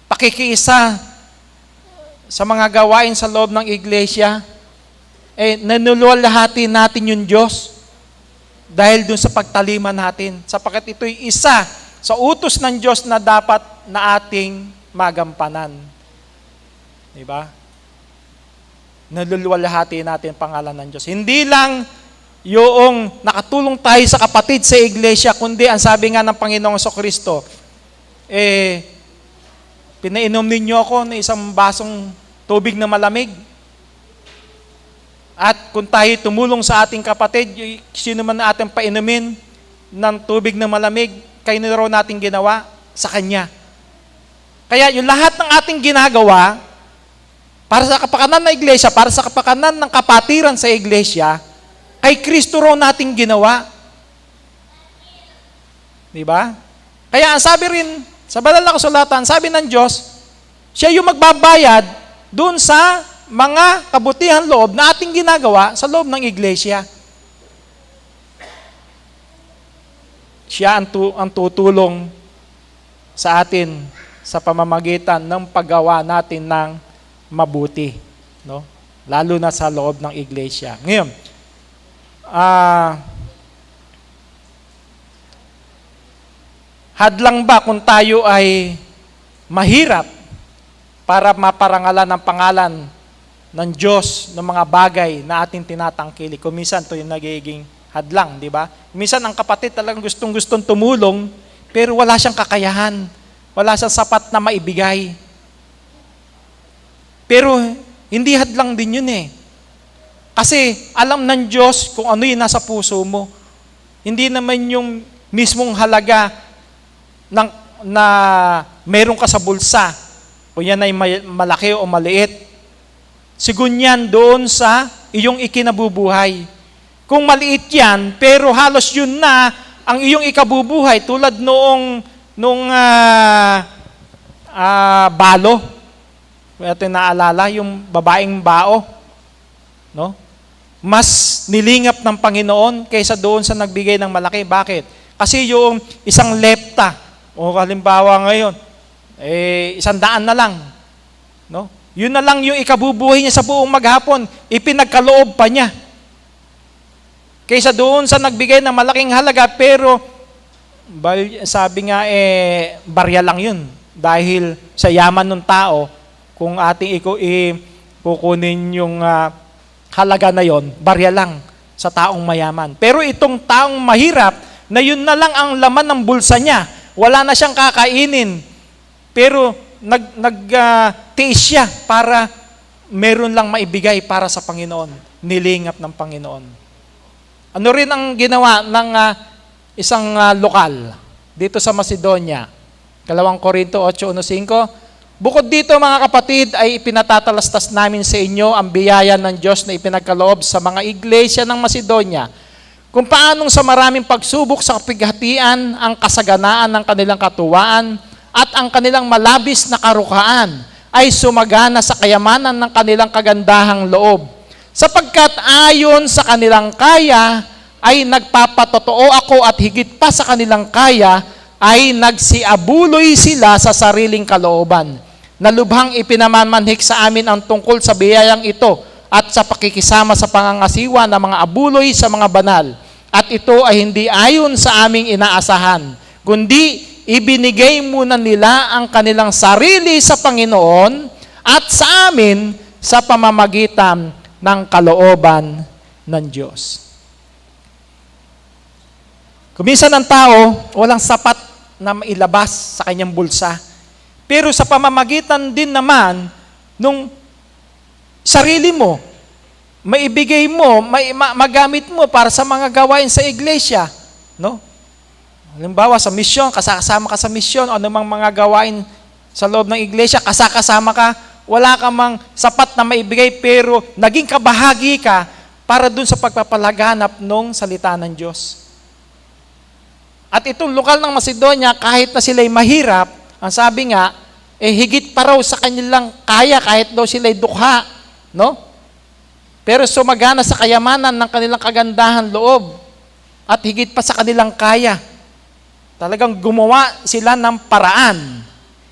[SPEAKER 1] pakikiisa sa mga gawain sa loob ng iglesia? Nanuluwalhati natin yung Diyos dahil dun sa pagtalima natin, sapagkat ito'y isa sa utos ng Diyos na dapat na ating magampanan. Diba? Naluluwalhati natin pangalan ng Diyos. Hindi lang yung nakatulong tayo sa kapatid sa iglesia, kundi ang sabi nga ng Panginoong Kristo, pinainom ninyo ako ng isang basong tubig na malamig. At kung tayo tumulong sa ating kapatid, sino man na ating painumin ng tubig na malamig, kayo na raw natin ginawa sa Kanya. Kaya yung lahat ng ating ginagawa, para sa kapakanan ng iglesia, para sa kapakanan ng kapatiran sa iglesia, kay Kristo raw nating ginawa. Di ba? Kaya ang sabi rin, sa banal na kasulatan, sabi ng Diyos, siya yung magbabayad dun sa mga kabutihan loob na ating ginagawa sa loob ng iglesia. Siya ang tutulong sa atin sa pamamagitan ng paggawa natin ng mabuti, no? Lalo na sa loob ng iglesia. Ngayon, hadlang ba kung tayo ay mahirap para maparangalan ang pangalan ng Diyos ng mga bagay na ating tinatangkili? Kung minsan ito yung nagiging hadlang, di ba? Minsan ang kapatid talagang gustong-gustong tumulong, pero wala siyang kakayahan. Wala siyang sapat na maibigay. Pero hindi hadlang din yun eh. Kasi alam ng Diyos kung ano yung nasa puso mo. Hindi naman yung mismong halaga na meron ka sa bulsa, o yan ay malaki o maliit. Sigun yan doon sa iyong ikinabubuhay. Kung maliit yan, pero halos yun na ang iyong ikabubuhay, tulad noong balo. Ito yung naalala, yung babaeng bao. No? Mas nilingap ng Panginoon kaysa doon sa nagbigay ng malaki. Bakit? Kasi yung isang lepta, o halimbawa ngayon, 100 na lang. No? Yun na lang yung ikabubuhay niya sa buong maghapon. Ipinagkaloob pa niya. Kaysa doon sa nagbigay ng malaking halaga, pero sabi nga barya lang yun. Dahil sa yaman ng tao, kung ating kukunin yung halaga na yon, barya lang sa taong mayaman. Pero itong taong mahirap, na yun na lang ang laman ng bulsa niya, wala na siyang kakainin, pero nagtiis siya para meron lang maibigay para sa Panginoon, nilingap ng Panginoon. Ano rin ang ginawa ng isang lokal dito sa Macedonia? 2 Corinto 8:1-5. Bukod dito mga kapatid, ay ipinatatalastas namin sa inyo ang biyaya ng Diyos na ipinagkaloob sa mga iglesia ng Macedonia, kung paanong sa maraming pagsubok sa kapighatian ang kasaganaan ng kanilang katuwaan at ang kanilang malabis na karukaan ay sumagana sa kayamanan ng kanilang kagandahang loob. Sapagkat ayon sa kanilang kaya ay nagpapatotoo ako at higit pa sa kanilang kaya ay nagsiabuloy sila sa sariling kalooban, na lubhang ipinamanmanhik sa amin ang tungkol sa biyayang ito at sa pakikisama sa pangangasiwa ng mga abuloy sa mga banal. At ito ay hindi ayon sa aming inaasahan, kundi ibinigay muna nila ang kanilang sarili sa Panginoon at sa amin sa pamamagitan ng kalooban ng Diyos. Kuminsan ang tao, walang sapat na mailabas sa kanyang bulsa. Pero sa pamamagitan din naman nung sarili mo, maibigay mo, magamit mo para sa mga gawain sa iglesia, no? Halimbawa sa misyon, kasama ka sa misyon, o anumang mga gawain sa loob ng iglesia, kasama ka, wala ka mang sapat na maibigay, pero naging kabahagi ka para dun sa pagpapalaganap ng salita ng Diyos. At itong lokal ng Macedonia, kahit na sila'y mahirap, ang sabi nga, higit pa raw sa kanilang kaya kahit daw sila'y dukha, no? Pero sumagana sa kayamanan ng kanilang kagandahan loob at higit pa sa kanilang kaya. Talagang gumawa sila ng paraan.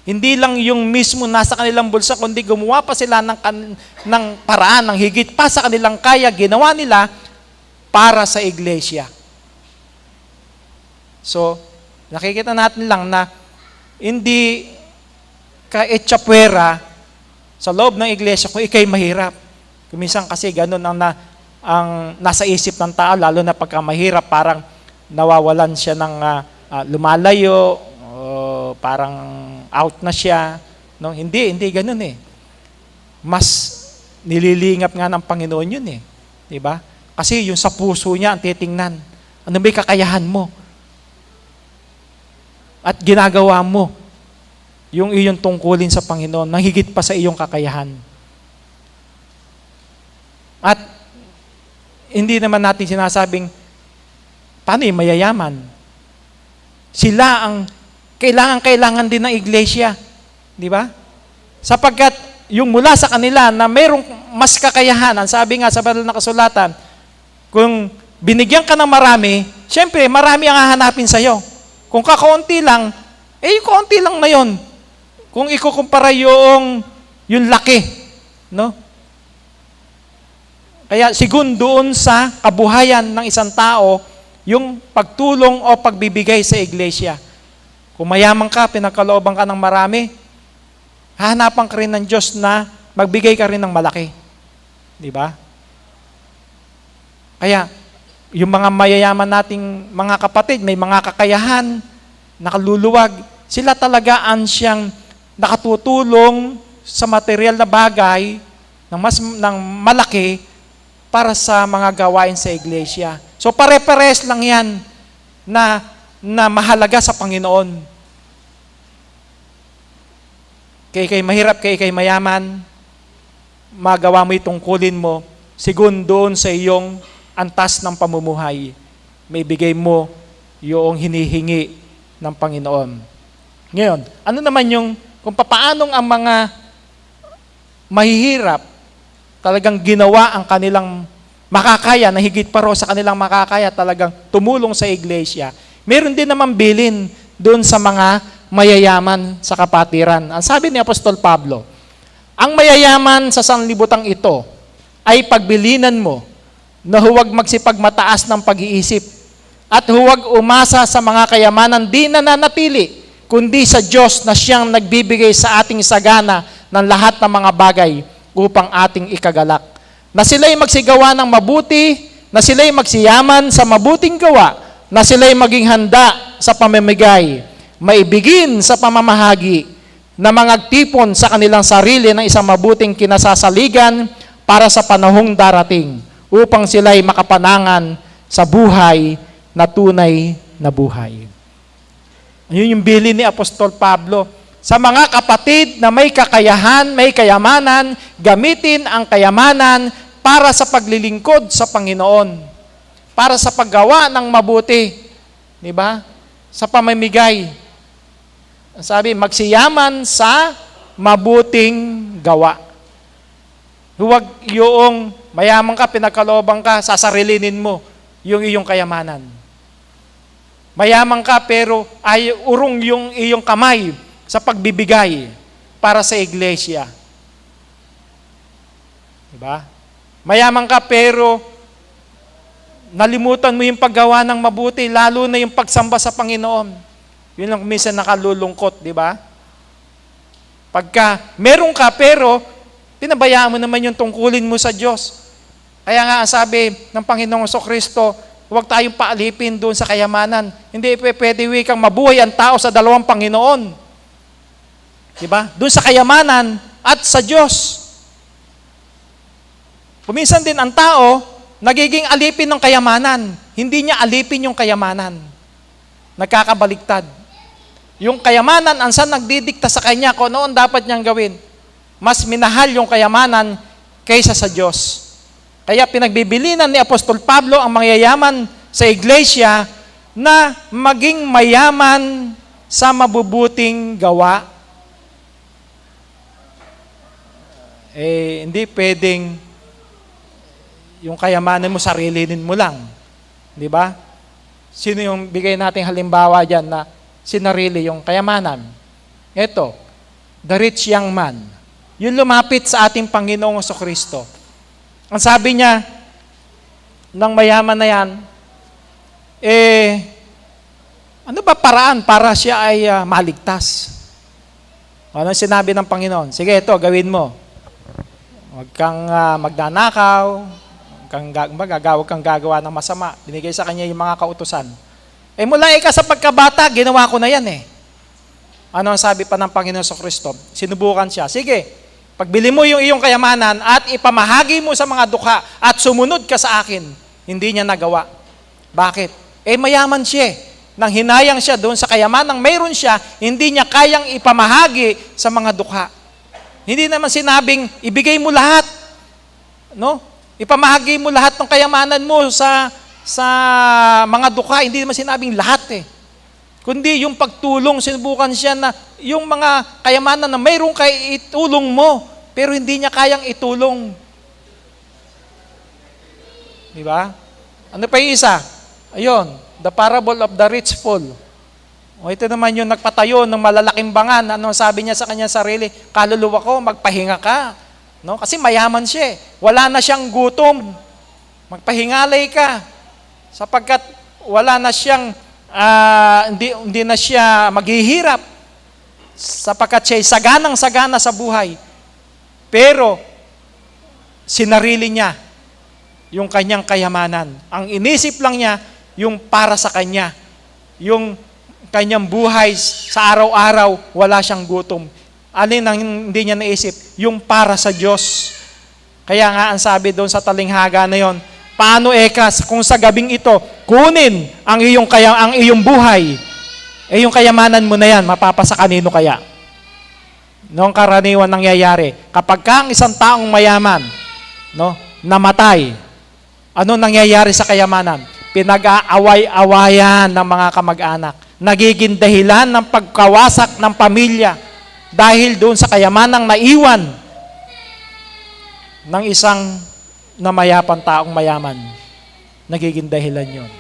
[SPEAKER 1] Hindi lang yung mismo nasa kanilang bulsa, kundi gumawa pa sila ng paraan, ng higit pa sa kanilang kaya, ginawa nila para sa iglesia. So, nakikita natin lang na hindi ka etsapwera sa loob ng iglesia kung ikay mahirap. Kuminsan kasi ganun ang nasa isip ng tao, lalo na pagka mahirap, parang nawawalan siya ng lumalayo, parang out na siya. No? Hindi ganun eh. Mas nililingap nga ng Panginoon yun eh. Diba? Kasi yung sa puso niya ang titingnan. Ano ba yung kakayahan mo? At ginagawa mo yung iyong tungkulin sa Panginoon nang higit pa sa iyong kakayahan. At hindi naman natin sinasabing, paano yung mayayaman? Sila ang kailangan din ng iglesia. Di ba? Sapagkat yung mula sa kanila na mayroong mas kakayahan, ang sabi nga sa banal na kasulatan, kung binigyan ka ng marami, syempre marami ang hahanapin sa'yo. Kung kakaunti lang, yung kaunti lang na yon. Kung ikukumpara yung laki, no? Kaya sigun doon sa kabuhayan ng isang tao, yung pagtulong o pagbibigay sa iglesia. Kung mayaman ka, pinagkalooban ka ng marami, hahanapan ka rin ng Diyos na magbigay ka rin ng malaki. Di ba? Kaya, yung mga mayayaman nating mga kapatid, may mga kakayahan, nakaluluwag, sila talaga ang siyang nakatutulong sa material na bagay ng malaki para sa mga gawain sa iglesia. So pare-pares lang yan na mahalaga sa Panginoon. Kay mahirap, kay mayaman, magawa mo itong tungkulin mo, sigun doon sa iyong antas ng pamumuhay, may bigay mo yung hinihingi ng Panginoon. Ngayon, ano naman kung papaanong ang mga mahihirap talagang ginawa ang kanilang makakaya, na higit pa sa kanilang makakaya, talagang tumulong sa iglesia. Meron din naman bilin doon sa mga mayayaman sa kapatiran. Ang sabi ni Apostol Pablo, ang mayayaman sa sanlibutan ito ay pagbilinan mo na huwag magsipagmataas ng pag-iisip at huwag umasa sa mga kayamanan di nananatili, kundi sa Diyos na siyang nagbibigay sa ating sagana ng lahat ng mga bagay upang ating ikagalak. Na sila'y magsigawa ng mabuti, na sila'y magsiyaman sa mabuting gawa, na sila'y maging handa sa pamamigay, maibigin sa pamamahagi, na mangagtipon sa kanilang sarili ng isang mabuting kinasasaligan para sa panahong darating, upang sila'y makapanangan sa buhay na tunay na buhay. Yun yung bilin ni Apostol Pablo. Sa mga kapatid na may kakayahan, may kayamanan, gamitin ang kayamanan para sa paglilingkod sa Panginoon. Para sa paggawa ng mabuti. Di ba? Sa pamamigay. Sabi, magsiyaman sa mabuting gawa. Huwag yung mayaman ka, pinagkalooban ka, sasarilinin mo yung iyong kayamanan. Mayaman ka pero ay urong yung iyong kamay sa pagbibigay para sa iglesia. Diba? Mayaman ka pero nalimutan mo yung paggawa ng mabuti, lalo na yung pagsamba sa Panginoon. Yun lang minsan nakalulungkot, di ba? Pagka meron ka pero pinabayaan mo naman yung tungkulin mo sa Diyos. Kaya nga sabi ng Panginoong Kristo, huwag tayong paalipin doon sa kayamanan. Hindi pwede kang mabuhay ang tao sa dalawang Panginoon. Diba? Doon sa kayamanan at sa Diyos. Kuminsan din ang tao, nagiging alipin ng kayamanan. Hindi niya alipin yung kayamanan. Nagkakabaliktad. Yung kayamanan, ang saan nagdidikta sa kanya kung ano ang dapat niyang gawin. Mas minahal yung kayamanan kaysa sa Diyos. Kaya pinagbibilinan ni Apostol Pablo ang mangyayaman sa iglesia na maging mayaman sa mabubuting gawa. Hindi pwedeng yung kayamanan mo, sarilinin mo lang. Di ba? Sino yung bigay nating halimbawa dyan na sinarili yung kayamanan? Ito, the rich young man. Yung lumapit sa ating Panginoong Kristo. Ang sabi niya, ng mayaman na yan, ano ba paraan para siya ay maligtas? Ano sinabi ng Panginoon? Sige, ito, gawin mo. Huwag kang magdanakaw, huwag kang gagawa ng masama. Binigay sa kanya yung mga kautusan. Mula sa pagkabata, ginawa ko na yan Ano ang sabi pa ng Panginoon sa Kristo? Sinubukan siya. Sige, pagbili mo yung iyong kayamanan at ipamahagi mo sa mga dukha at sumunod ka sa akin. Hindi niya nagawa. Bakit? Mayaman siya. Nang hinayang siya doon sa kayamanang mayroon siya, hindi niya kayang ipamahagi sa mga dukha. Hindi naman sinabing, ibigay mo lahat. No? Ipamahagi mo lahat ng kayamanan mo sa mga dukha. Hindi naman sinabing lahat kundi yung pagtulong, sinubukan siya na yung mga kayamanan na mayroong kay itulong mo, pero hindi niya kayang itulong. Di ba? Ano pa yung isa? Ayun, the parable of the rich fool. O ito naman yung nagpatayo ng malalaking bangan. Ano sabi niya sa kanya sarili? Kaluluwa ko, magpahinga ka. No? Kasi mayaman siya. Wala na siyang gutom. Magpahingalay ka. Sapagkat wala na siyang hindi na siya maghihirap sapagkat siya saganang-sagana sa buhay. Pero sinarili niya yung kanyang kayamanan. Ang inisip lang niya yung para sa kanya. Yung kanyang buhay sa araw-araw, wala siyang gutom. Alin ang hindi niya naisip? Yung para sa Diyos. Kaya nga ang sabi doon sa talinghaga na yon, paano kung sa gabing ito, kunin ang iyong buhay, yung kayamanan mo na yan, mapapasa kanino kaya? Noong karaniwan nangyayari, kapag ang isang taong mayaman, namatay, ano nangyayari sa kayamanan? Pinag-aaway-awayan ng mga kamag-anak. Nagiging dahilan ng pagkawasak ng pamilya dahil doon sa kayamanang naiwan ng isang na mayapang taong mayaman. Nagiging dahilan yun.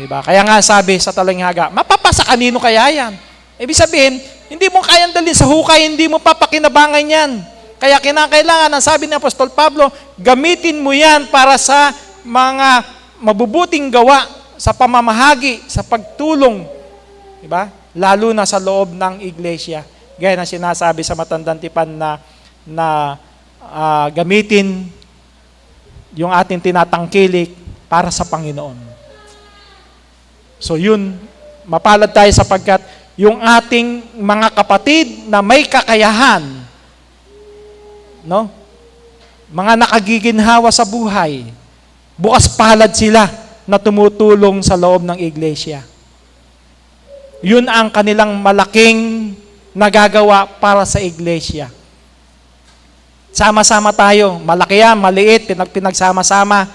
[SPEAKER 1] Diba? Kaya nga sabi sa talinghaga, mapapasa kanino kaya yan? Ibig sabihin, hindi mo kayang dalhin sa hukay, hindi mo papakinabangan yan. Kaya kinakailangan, ang sabi ni Apostol Pablo, gamitin mo yan para sa mga mabubuting gawa, sa pamamahagi, sa pagtulong. Diba? Lalo na sa loob ng iglesia. Gaya na sinasabi sa Matandang Tipan na gamitin yung ating tinatangkilik para sa Panginoon. So yun, mapalad tayo sapagkat yung ating mga kapatid na may kakayahan, mga nakagiginhawa sa buhay, bukas palad sila na tumutulong sa loob ng iglesia. Yun ang kanilang malaking nagagawa para sa iglesia. Sama-sama tayo, malaki yan, maliit, pinagsama-sama,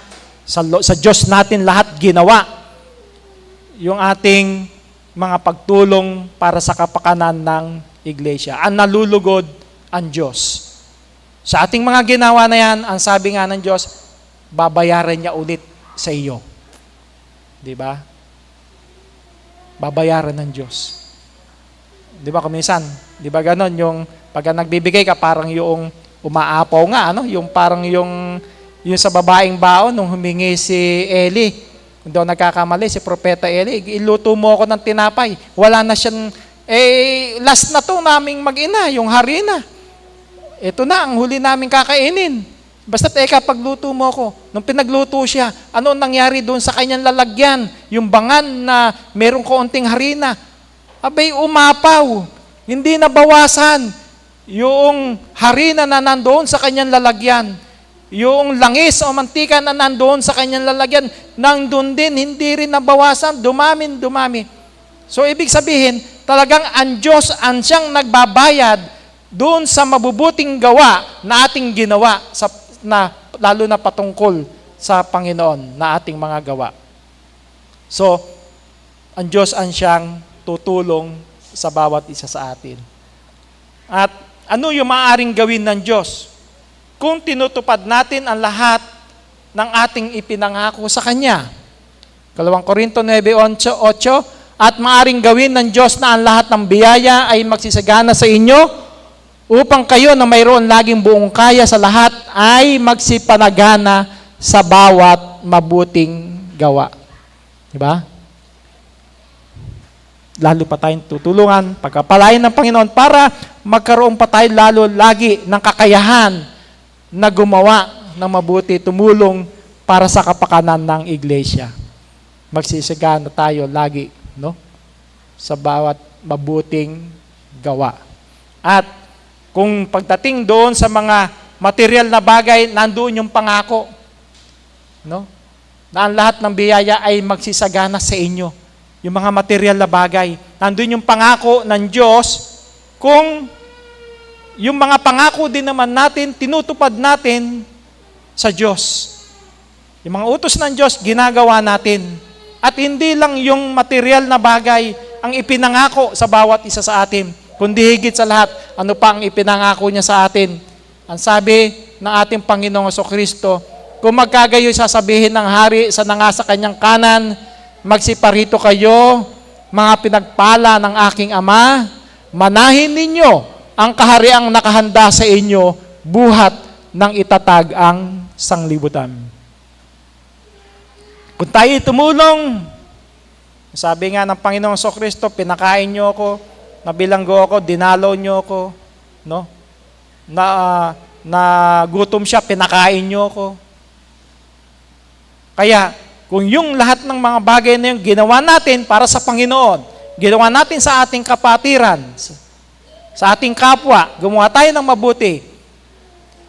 [SPEAKER 1] sa Diyos natin lahat ginawa. Yung ating mga pagtulong para sa kapakanan ng iglesia. Ang nalulugod ang Diyos. Sa ating mga ginawa na yan, ang sabi nga ng Diyos, babayaran niya ulit sa iyo. Diba? Babayaran ng Diyos. Diba kuminsan? Diba ganon? Yung pag nagbibigay ka, parang yung umaapaw nga, yung parang yung sa babaeng baon, nung humingi si Eli, kung daw nagkakamali, si Propeta Eli, iluto mo ako ng tinapay. Wala na siyang, last na to naming mag-ina, yung harina. Ito na, ang huli naming kakainin. Basta't pagluto mo ako. Nung pinagluto siya, ano nangyari doon sa kanyang lalagyan? Yung bangan na merong kaunting harina. Abay, umapaw. Hindi nabawasan. Yung harina na nandoon sa kanyang lalagyan, yung langis o mantika na nandoon sa kanyang lalagyan, nandoon din, hindi rin nabawasan, dumami. So, ibig sabihin, talagang ang Diyos ang siyang nagbabayad doon sa mabubuting gawa na ating ginawa, lalo na patungkol sa Panginoon na ating mga gawa. So, ang Diyos ang siyang tutulong sa bawat isa sa atin. At ano yung maaaring gawin ng Diyos kung tinutupad natin ang lahat ng ating ipinangako sa Kanya? 2 Korinto 9:8, at maaaring gawin ng Diyos na ang lahat ng biyaya ay magsisagana sa inyo upang kayo na mayroon laging buong kaya sa lahat ay magsipanagana sa bawat mabuting gawa. Diba? Lalo pa tayong tutulungan, pagkapalain ng Panginoon para magkaroon pa tayo lalo lagi ng kakayahan na gumawa ng mabuti, tumulong para sa kapakanan ng iglesia. Magsisigana tayo lagi, sa bawat mabuting gawa. At kung pagdating doon sa mga material na bagay, nandoon yung pangako, na ang lahat ng biyaya ay magsisagana sa inyo. Yung mga material na bagay. Nandun yung pangako ng Diyos, kung yung mga pangako din naman natin, tinutupad natin, sa Diyos. Yung mga utos ng Diyos, ginagawa natin. At hindi lang yung material na bagay ang ipinangako sa bawat isa sa atin, kundi higit sa lahat, ano pa ang ipinangako niya sa atin? Ang sabi ng ating Panginoong Jesucristo, kung magkagayoy sasabihin ng hari sa nanga sa kanyang kanan, magsiparito kayo, mga pinagpala ng aking Ama, manahin ninyo ang kahariang nakahanda sa inyo, buhat ng itatag ang sanglibutan. Kung tayo tumulong, sabi nga ng Panginoong Jesucristo, pinakain nyo ako, nabilanggo ako, dinalaw nyo ako, no? Na gutom siya, pinakain nyo ako. Kaya, kung yung lahat ng mga bagay na yung ginawa natin para sa Panginoon, ginawa natin sa ating kapatiran, sa ating kapwa, gumawa tayo ng mabuti,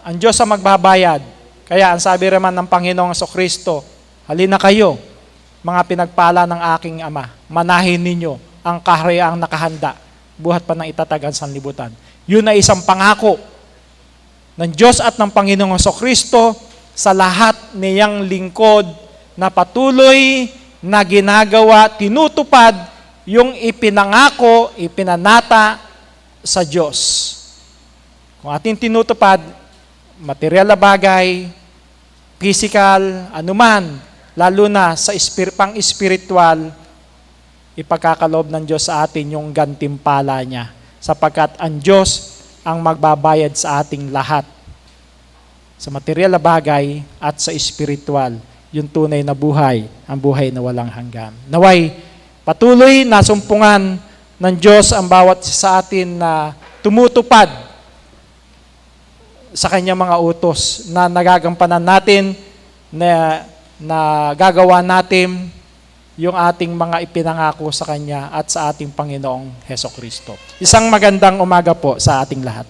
[SPEAKER 1] ang Diyos ang magbabayad. Kaya ang sabi naman ng Panginoong Jesucristo, halina kayo, mga pinagpala ng aking Ama, manahin ninyo ang kahariang nakahanda, buhat pa ng itatag ang sanlibutan. Yun ay isang pangako ng Diyos at ng Panginoong Jesucristo sa lahat niyang lingkod na patuloy na ginagawa, tinutupad yung ipinangako, ipinanata sa Diyos. Kung ating tinutupad, material na bagay, physical, anuman, lalo na sa pang-espiritual, ipagkakaloob ng Diyos sa atin yung gantimpala niya. Sapagkat ang Diyos ang magbabayad sa ating lahat. Sa material na bagay at sa espiritual, yung tunay na buhay, ang buhay na walang hanggan. Naway, patuloy na sumpungan ng Diyos ang bawat sa atin na tumutupad sa kanyang mga utos na nagagampanan natin, na gagawa natin yung ating mga ipinangako sa Kanya at sa ating Panginoong Hesukristo. Isang magandang umaga po sa ating lahat.